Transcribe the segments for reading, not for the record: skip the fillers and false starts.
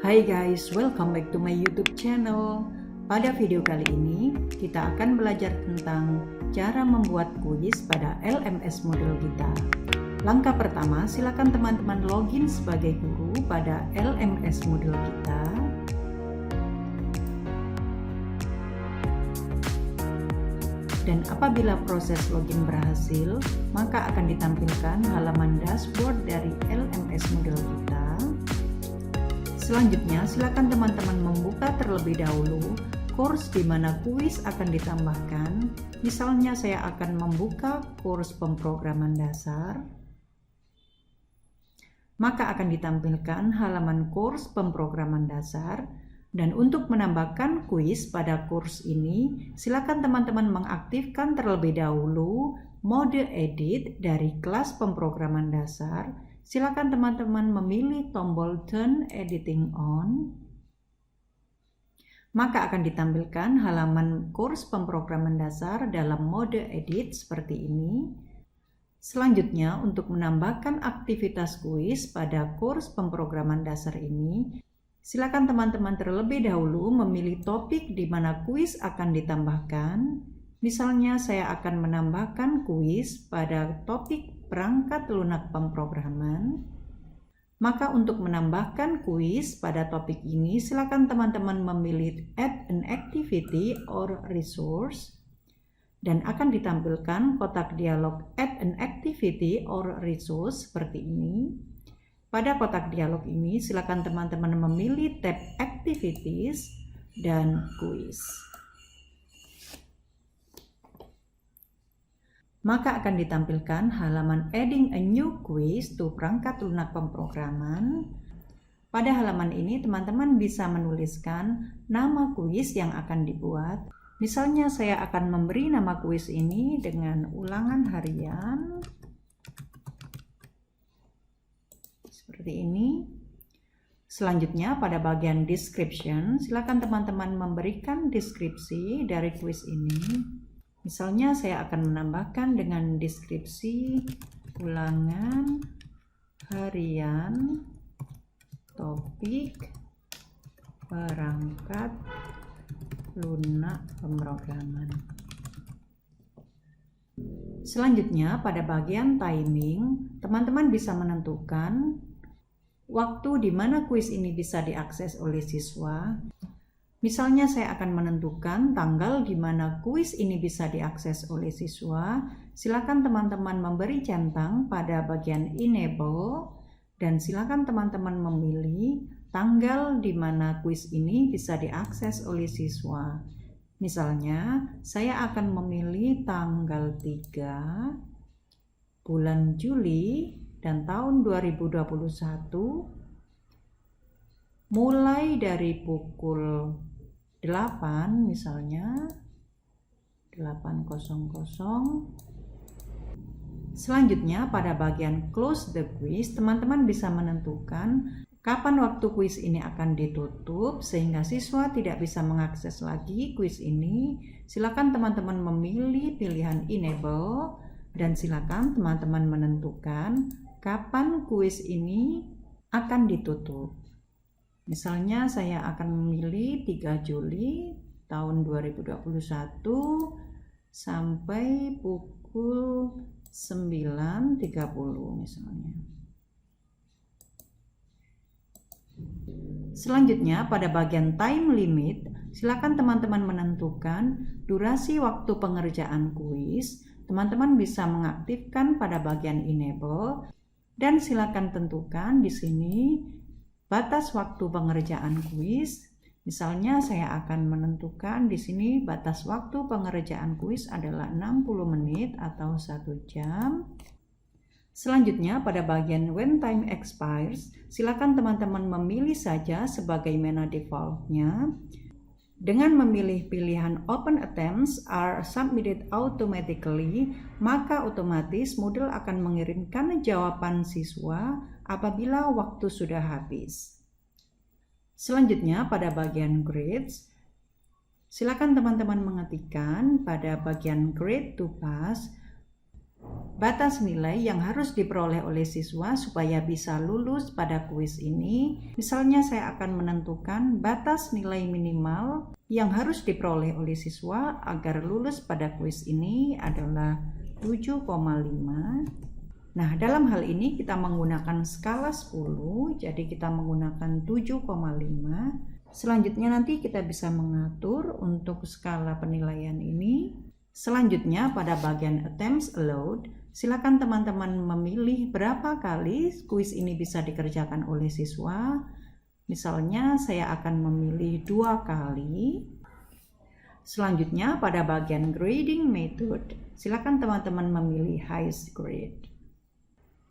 Hai guys, welcome back to my YouTube channel. Pada video kali ini, kita akan belajar tentang cara membuat kuis pada LMS Moodle kita. Langkah pertama, silakan teman-teman login sebagai guru pada LMS Moodle kita. Dan apabila proses login berhasil, maka akan ditampilkan halaman dashboard dari LMS Moodle kita. Selanjutnya, silakan teman-teman membuka terlebih dahulu course di mana kuis akan ditambahkan. Misalnya saya akan membuka course pemrograman dasar. Maka akan ditampilkan halaman course pemrograman dasar. Dan untuk menambahkan kuis pada course ini, silakan teman-teman mengaktifkan terlebih dahulu mode edit dari kelas pemrograman dasar. Silakan teman-teman memilih tombol Turn Editing On. Maka akan ditampilkan halaman course pemrograman dasar dalam mode edit seperti ini. Selanjutnya, untuk menambahkan aktivitas kuis pada course pemrograman dasar ini, silakan teman-teman terlebih dahulu memilih topik di mana kuis akan ditambahkan. Misalnya saya akan menambahkan kuis pada topik perangkat lunak pemrograman. Maka untuk menambahkan kuis pada topik ini, silakan teman-teman memilih Add an Activity or Resource dan akan ditampilkan kotak dialog Add an Activity or Resource seperti ini. Pada kotak dialog ini, silakan teman-teman memilih tab Activities dan Kuis. Maka akan ditampilkan halaman Adding a New Quiz to perangkat lunak pemrograman. Pada halaman ini, teman-teman bisa menuliskan nama kuis yang akan dibuat. Misalnya saya akan memberi nama kuis ini dengan ulangan harian. Seperti ini. Selanjutnya pada bagian description, silakan teman-teman memberikan deskripsi dari kuis ini. Misalnya saya akan menambahkan dengan deskripsi ulangan harian topik perangkat lunak pemrograman. Selanjutnya pada bagian timing, teman-teman bisa menentukan waktu di mana kuis ini bisa diakses oleh siswa. Misalnya saya akan menentukan tanggal di mana kuis ini bisa diakses oleh siswa. Silakan teman-teman memberi centang pada bagian enable dan silakan teman-teman memilih tanggal di mana kuis ini bisa diakses oleh siswa. Misalnya saya akan memilih tanggal 3 bulan Juli dan tahun 2021 mulai dari pukul 8 misalnya 8.00. Selanjutnya pada bagian close the quiz, teman-teman bisa menentukan kapan waktu kuis ini akan ditutup sehingga siswa tidak bisa mengakses lagi kuis ini. Silakan teman-teman memilih pilihan enable dan silakan teman-teman menentukan kapan kuis ini akan ditutup. Misalnya saya akan memilih 3 Juli tahun 2021 sampai pukul 9.30 misalnya. Selanjutnya pada bagian time limit, silakan teman-teman menentukan durasi waktu pengerjaan kuis. Teman-teman bisa mengaktifkan pada bagian enable dan silakan tentukan di sini batas waktu pengerjaan kuis. Misalnya saya akan menentukan di sini batas waktu pengerjaan kuis adalah 60 menit atau 1 jam. Selanjutnya pada bagian when time expires, silakan teman-teman memilih saja sebagaimana defaultnya. Dengan memilih pilihan open attempts are submitted automatically, maka otomatis Moodle akan mengirimkan jawaban siswa apabila waktu sudah habis. Selanjutnya pada bagian grades, silakan teman-teman mengetikkan pada bagian grade to pass batas nilai yang harus diperoleh oleh siswa supaya bisa lulus pada kuis ini. Misalnya saya akan menentukan batas nilai minimal yang harus diperoleh oleh siswa agar lulus pada kuis ini adalah 7,5. Nah, dalam hal ini kita menggunakan skala 10, jadi kita menggunakan 7,5. Selanjutnya nanti kita bisa mengatur untuk skala penilaian ini. Selanjutnya pada bagian attempts allowed, silakan teman-teman memilih berapa kali kuis ini bisa dikerjakan oleh siswa. Misalnya saya akan memilih 2 kali. Selanjutnya pada bagian grading method, silakan teman-teman memilih highest grade.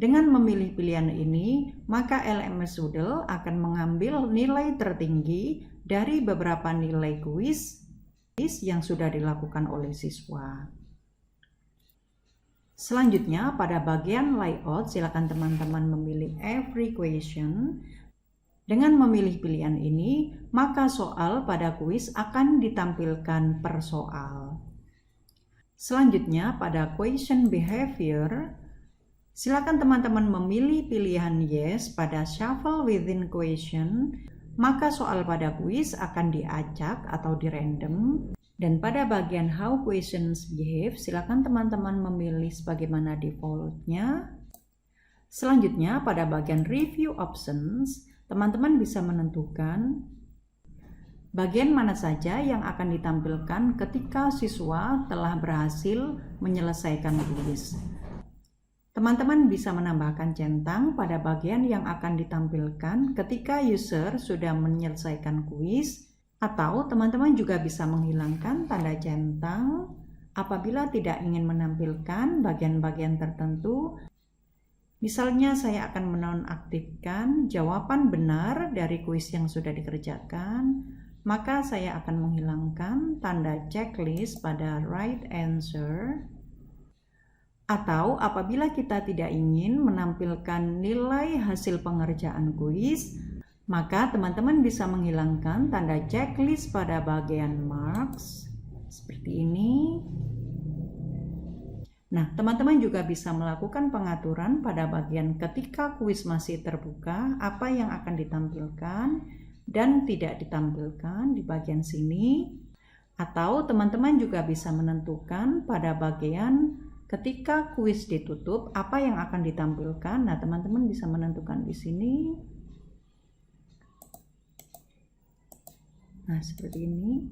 Dengan memilih pilihan ini, maka LMS Doodle akan mengambil nilai tertinggi dari beberapa nilai kuis yang sudah dilakukan oleh siswa. Selanjutnya, pada bagian layout, silakan teman-teman memilih every question. Dengan memilih pilihan ini, maka soal pada kuis akan ditampilkan per soal. Selanjutnya, pada question behavior, silakan teman-teman memilih pilihan yes pada shuffle within question, maka soal pada kuis akan diacak atau dirandom. Dan pada bagian how questions behave, silakan teman-teman memilih sebagaimana defaultnya. Selanjutnya pada bagian review options, teman-teman bisa menentukan bagian mana saja yang akan ditampilkan ketika siswa telah berhasil menyelesaikan kuis. Teman-teman bisa menambahkan centang pada bagian yang akan ditampilkan ketika user sudah menyelesaikan kuis, atau teman-teman juga bisa menghilangkan tanda centang apabila tidak ingin menampilkan bagian-bagian tertentu. Misalnya saya akan menonaktifkan jawaban benar dari kuis yang sudah dikerjakan, maka saya akan menghilangkan tanda checklist pada right answer. Atau apabila kita tidak ingin menampilkan nilai hasil pengerjaan kuis, maka teman-teman bisa menghilangkan tanda checklist pada bagian marks seperti ini. Nah, teman-teman juga bisa melakukan pengaturan pada bagian ketika kuis masih terbuka, apa yang akan ditampilkan dan tidak ditampilkan di bagian sini. Atau teman-teman juga bisa menentukan pada bagian ketika kuis ditutup, apa yang akan ditampilkan. Nah, teman-teman bisa menentukan di sini. Nah, seperti ini.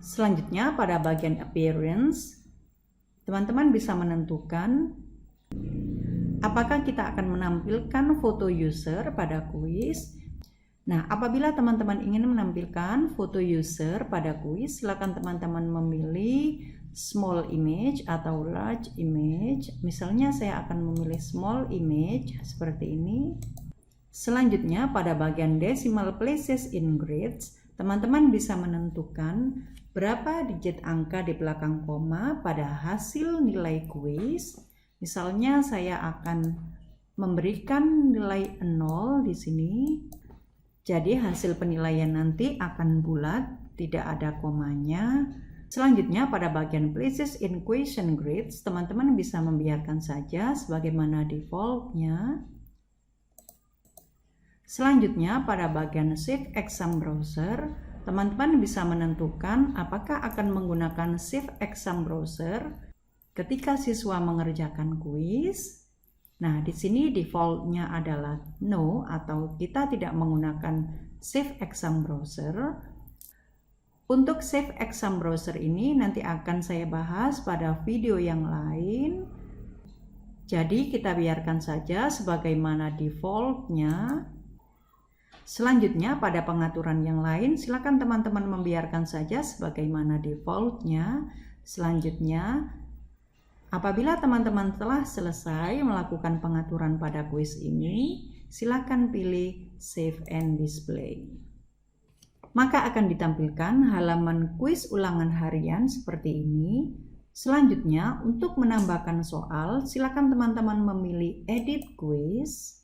Selanjutnya pada bagian appearance, teman-teman bisa menentukan apakah kita akan menampilkan foto user pada kuis. Nah, apabila teman-teman ingin menampilkan foto user pada kuis, silakan teman-teman memilih small image atau large image. Misalnya saya akan memilih small image seperti ini. Selanjutnya pada bagian decimal places in grades, teman-teman bisa menentukan berapa digit angka di belakang koma pada hasil nilai kuis. Misalnya saya akan memberikan nilai 0 di sini. Jadi hasil penilaian nanti akan bulat, tidak ada komanya. Selanjutnya pada bagian places in question grades, teman-teman bisa membiarkan saja sebagaimana defaultnya. Selanjutnya pada bagian Save Exam Browser, teman-teman bisa menentukan apakah akan menggunakan Save Exam Browser ketika siswa mengerjakan kuis. Nah, di sini defaultnya adalah no atau kita tidak menggunakan Save Exam Browser. Untuk Save Exam Browser ini nanti akan saya bahas pada video yang lain. Jadi kita biarkan saja sebagaimana defaultnya. Selanjutnya pada pengaturan yang lain, silakan teman-teman membiarkan saja sebagaimana defaultnya. Selanjutnya, apabila teman-teman telah selesai melakukan pengaturan pada kuis ini, silakan pilih Save and Display. Maka akan ditampilkan halaman kuis ulangan harian seperti ini. Selanjutnya, untuk menambahkan soal, silakan teman-teman memilih Edit Quiz.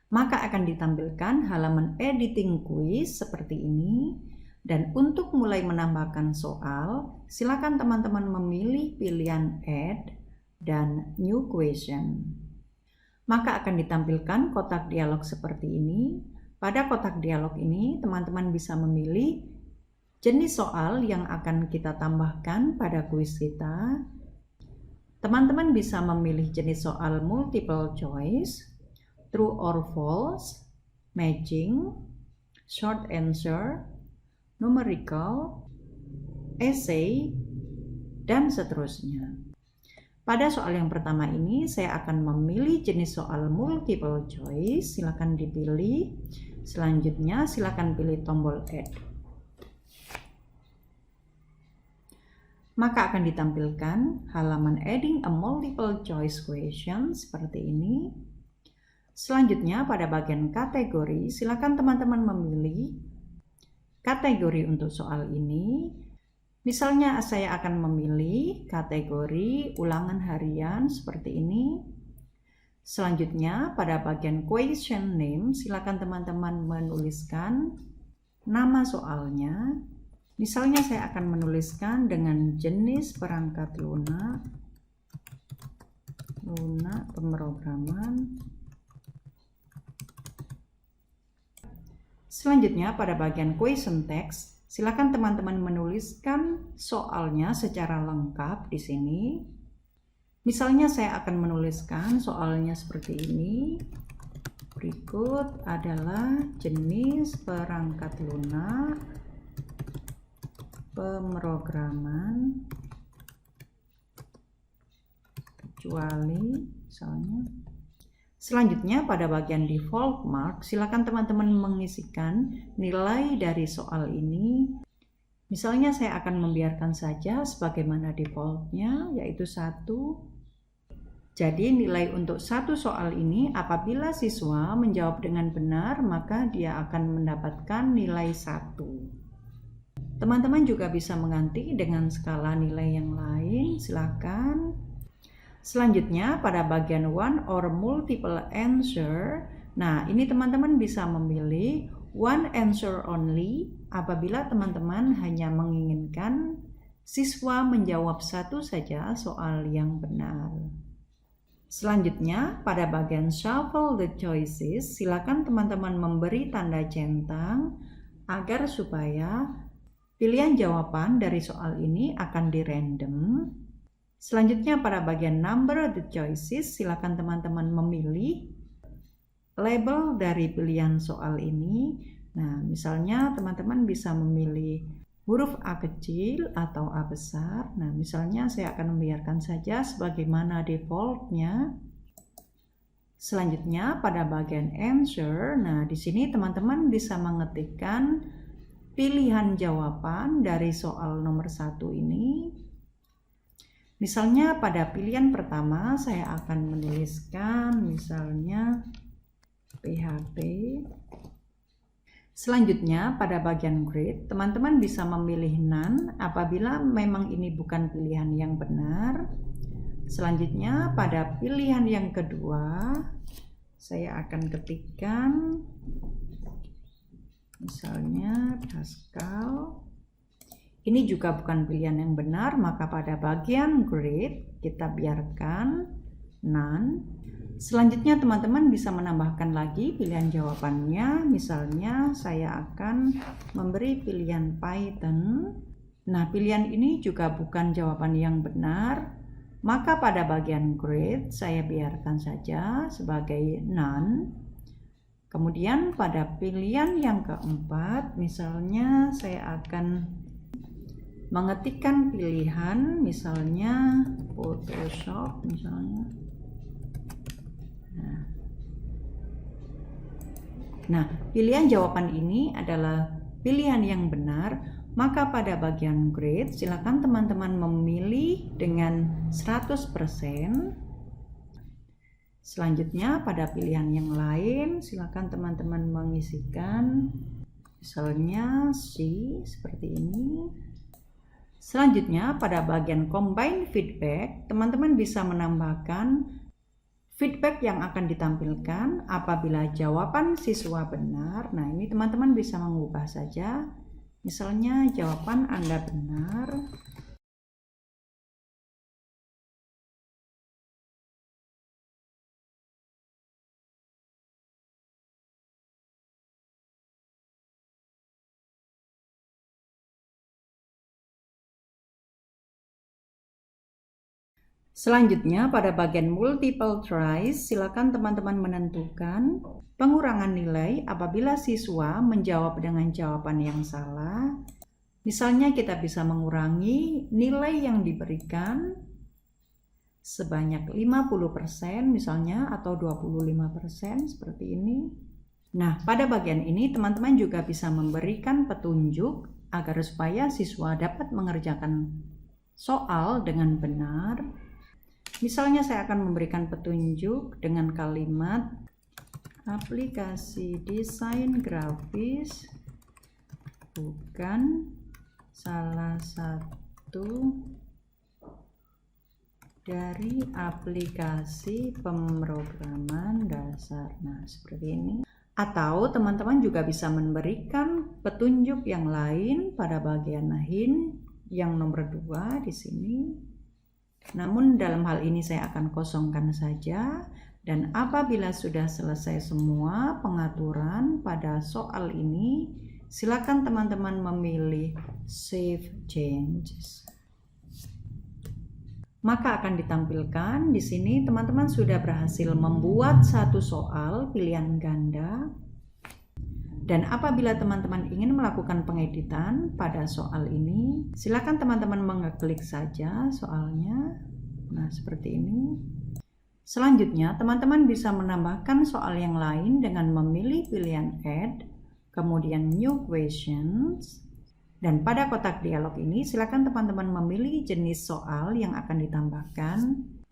Maka akan ditampilkan halaman editing quiz seperti ini. Dan untuk mulai menambahkan soal, silakan teman-teman memilih pilihan Add dan New Question. Maka akan ditampilkan kotak dialog seperti ini. Pada kotak dialog ini, teman-teman bisa memilih jenis soal yang akan kita tambahkan pada kuis kita. Teman-teman bisa memilih jenis soal multiple choice, true or false, matching, short answer, numerical, essay, dan seterusnya. Pada soal yang pertama ini, saya akan memilih jenis soal multiple choice. Silakan dipilih. Selanjutnya, silakan pilih tombol Add. Maka akan ditampilkan halaman Adding a Multiple Choice Question seperti ini. Selanjutnya, pada bagian kategori, silakan teman-teman memilih kategori untuk soal ini. Misalnya saya akan memilih kategori ulangan harian seperti ini. Selanjutnya pada bagian question name, silakan teman-teman menuliskan nama soalnya. Misalnya saya akan menuliskan dengan jenis perangkat lunak pemrograman. Selanjutnya pada bagian question text, silakan teman-teman menuliskan soalnya secara lengkap di sini. Misalnya saya akan menuliskan soalnya seperti ini. Berikut adalah jenis perangkat lunak pemrograman kecuali misalnya. Selanjutnya pada bagian default mark, silakan teman-teman mengisikan nilai dari soal ini. Misalnya saya akan membiarkan saja sebagaimana defaultnya, yaitu 1. Jadi nilai untuk satu soal ini apabila siswa menjawab dengan benar, maka dia akan mendapatkan nilai 1. Teman-teman juga bisa mengganti dengan skala nilai yang lain, silakan. Selanjutnya pada bagian one or multiple answer, nah ini teman-teman bisa memilih one answer only apabila teman-teman hanya menginginkan siswa menjawab satu saja soal yang benar. Selanjutnya pada bagian shuffle the choices, silakan teman-teman memberi tanda centang agar supaya pilihan jawaban dari soal ini akan di-random. Selanjutnya pada bagian number the choices, silakan teman-teman memilih label dari pilihan soal ini. Nah, misalnya teman-teman bisa memilih huruf A kecil atau A besar. Nah, misalnya saya akan membiarkan saja sebagaimana defaultnya. Selanjutnya pada bagian answer, nah di sini teman-teman bisa mengetikkan pilihan jawaban dari soal nomor 1 ini. Misalnya pada pilihan pertama saya akan menuliskan misalnya PHP. Selanjutnya pada bagian grade, teman-teman bisa memilih none apabila memang ini bukan pilihan yang benar. Selanjutnya pada pilihan yang kedua, saya akan ketikkan misalnya Pascal. Ini juga bukan pilihan yang benar, maka pada bagian grade kita biarkan none. Selanjutnya teman-teman bisa menambahkan lagi pilihan jawabannya. Misalnya saya akan memberi pilihan Python. Nah, pilihan ini juga bukan jawaban yang benar, maka pada bagian grade saya biarkan saja sebagai none. Kemudian pada pilihan yang keempat, misalnya saya akan mengetikkan pilihan misalnya Photoshop misalnya. Nah, pilihan jawaban ini adalah pilihan yang benar, maka pada bagian grade silakan teman-teman memilih dengan 100%. Selanjutnya pada pilihan yang lain silakan teman-teman mengisikan misalnya C seperti ini. Selanjutnya pada bagian combine feedback, teman-teman bisa menambahkan feedback yang akan ditampilkan apabila jawaban siswa benar. Nah, ini teman-teman bisa mengubah saja. Misalnya jawaban Anda benar, selanjutnya, pada bagian multiple choice, silakan teman-teman menentukan pengurangan nilai apabila siswa menjawab dengan jawaban yang salah. Misalnya kita bisa mengurangi nilai yang diberikan sebanyak 50% misalnya, atau 25% seperti ini. Nah, pada bagian ini teman-teman juga bisa memberikan petunjuk agar supaya siswa dapat mengerjakan soal dengan benar. Misalnya saya akan memberikan petunjuk dengan kalimat aplikasi desain grafis bukan salah satu dari aplikasi pemrograman dasar. Nah, seperti ini. Atau teman-teman juga bisa memberikan petunjuk yang lain pada bagian hint yang nomor 2 di sini. Namun dalam hal ini saya akan kosongkan saja, dan apabila sudah selesai semua pengaturan pada soal ini, silakan teman-teman memilih Save Changes. Maka akan ditampilkan di sini teman-teman sudah berhasil membuat satu soal pilihan ganda. Dan apabila teman-teman ingin melakukan pengeditan pada soal ini, silakan teman-teman mengeklik saja soalnya. Nah, seperti ini. Selanjutnya, teman-teman bisa menambahkan soal yang lain dengan memilih pilihan Add, kemudian New Questions. Dan pada kotak dialog ini, silakan teman-teman memilih jenis soal yang akan ditambahkan.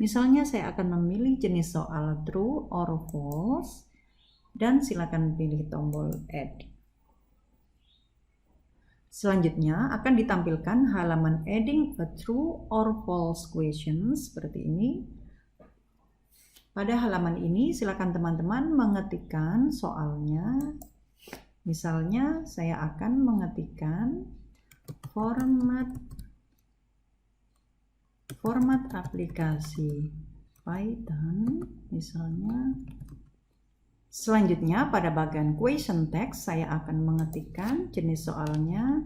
Misalnya saya akan memilih jenis soal True or False. Dan silakan pilih tombol Add. Selanjutnya akan ditampilkan halaman Adding a True or False question seperti ini. Pada halaman ini silakan teman-teman mengetikkan soalnya. Misalnya saya akan mengetikkan format aplikasi Python misalnya. Selanjutnya pada bagian question text saya akan mengetikkan jenis soalnya.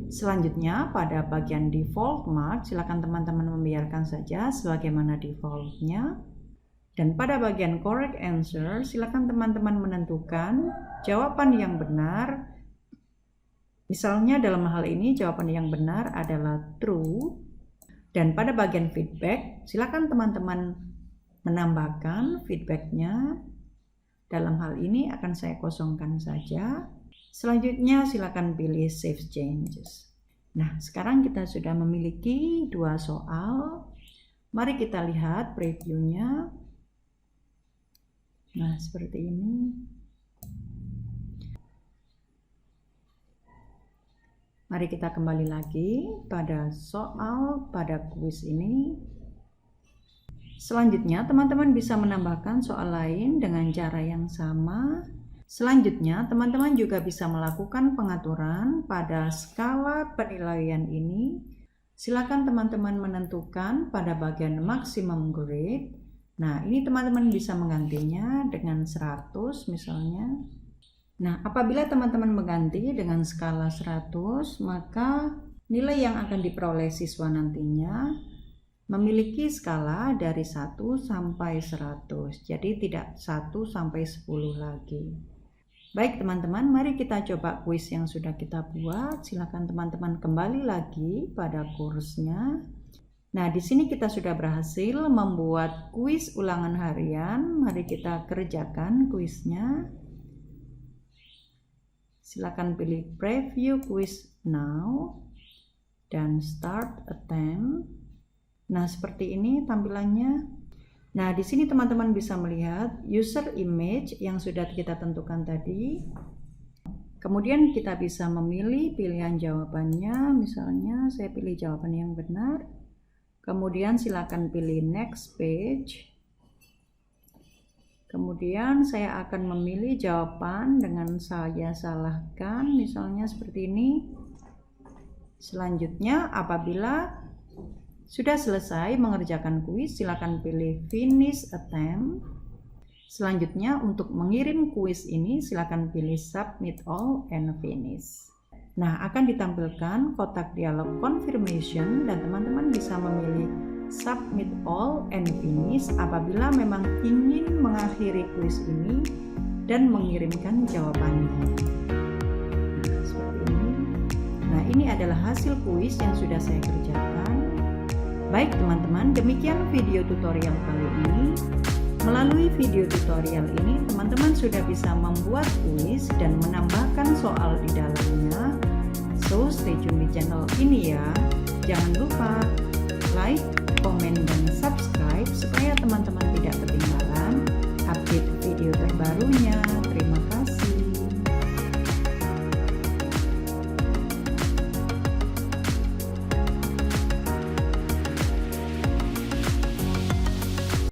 Selanjutnya pada bagian default mark silakan teman-teman membiarkan saja sebagaimana defaultnya. Dan pada bagian correct answer silakan teman-teman menentukan jawaban yang benar. Misalnya dalam hal ini jawaban yang benar adalah true. Dan pada bagian feedback, silakan teman-teman menambahkan feedbacknya. Dalam hal ini akan saya kosongkan saja. Selanjutnya silakan pilih Save Changes. Nah, sekarang kita sudah memiliki 2 soal. Mari kita lihat previewnya. Nah, seperti ini. Mari kita kembali lagi pada soal pada kuis ini. Selanjutnya, teman-teman bisa menambahkan soal lain dengan cara yang sama. Selanjutnya, teman-teman juga bisa melakukan pengaturan pada skala penilaian ini. Silakan teman-teman menentukan pada bagian maximum grade. Nah, ini teman-teman bisa menggantinya dengan 100 misalnya. Nah, apabila teman-teman mengganti dengan skala 100, maka nilai yang akan diperoleh siswa nantinya memiliki skala dari 1 sampai 100. Jadi tidak 1 sampai 10 lagi. Baik teman-teman, mari kita coba kuis yang sudah kita buat. Silakan teman-teman kembali lagi pada kursnya. Nah, di sini kita sudah berhasil membuat kuis ulangan harian. Mari kita kerjakan kuisnya. Silakan pilih preview quiz now dan start attempt. Nah, seperti ini tampilannya. Nah, di sini teman-teman bisa melihat user image yang sudah kita tentukan tadi. Kemudian kita bisa memilih pilihan jawabannya, misalnya saya pilih jawaban yang benar. Kemudian silakan pilih next page. Kemudian saya akan memilih jawaban dengan saya salahkan, misalnya seperti ini. Selanjutnya, apabila sudah selesai mengerjakan kuis, silakan pilih finish attempt. Selanjutnya, untuk mengirim kuis ini, silakan pilih submit all and finish. Nah, akan ditampilkan kotak dialog confirmation dan teman-teman bisa memilih submit all and finish apabila memang ingin mengakhiri kuis ini dan mengirimkan jawabannya. Nah, seperti ini. Nah, ini adalah hasil kuis yang sudah saya kerjakan. Baik teman-teman, demikian video tutorial kali ini. Melalui video tutorial ini, teman-teman sudah bisa membuat kuis dan menambahkan soal di dalamnya. So, stay tune di channel ini ya. Jangan lupa like, komen, dan subscribe supaya teman-teman tidak ketinggalan update video terbarunya. Terima kasih.